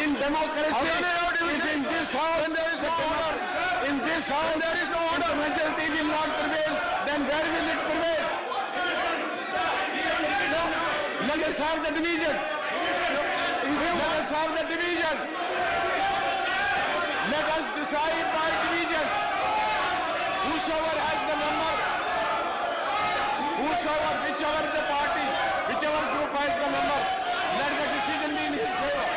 In democracy, if in this house, there is no order. In this house, there is no order. The majority will not prevail. Then where will it prevail? No. Let us have the division. Let us have the division. Let us decide by division. Whosoever has the number, whichever the party, whichever group has the number, let the decision be in his favor.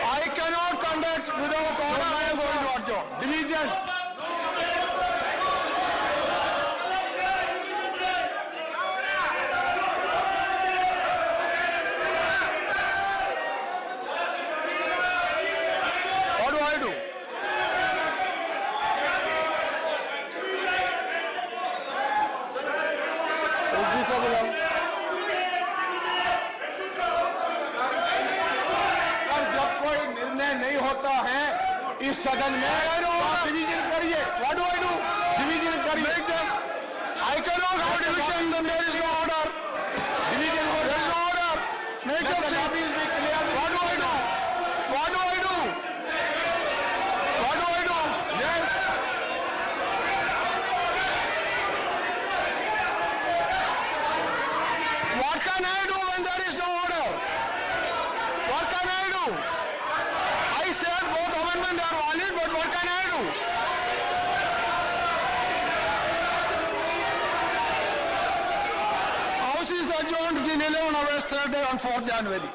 I cannot conduct without order. I am going to adjourn. Division. What do I do? जब कोई निर्णय नहीं होता है इस सदन में, division करिए. What do I do? Division करिए. I cannot have division. Then there is no order. Division. There is no order. Make the lobbies be clear. What do I do? What do I do? What do I do? Yes. What can I do when there is no order? What can I do? I said both amendments are valid, but what can I do? House is adjourned till 11 hours Saturday on 4th January.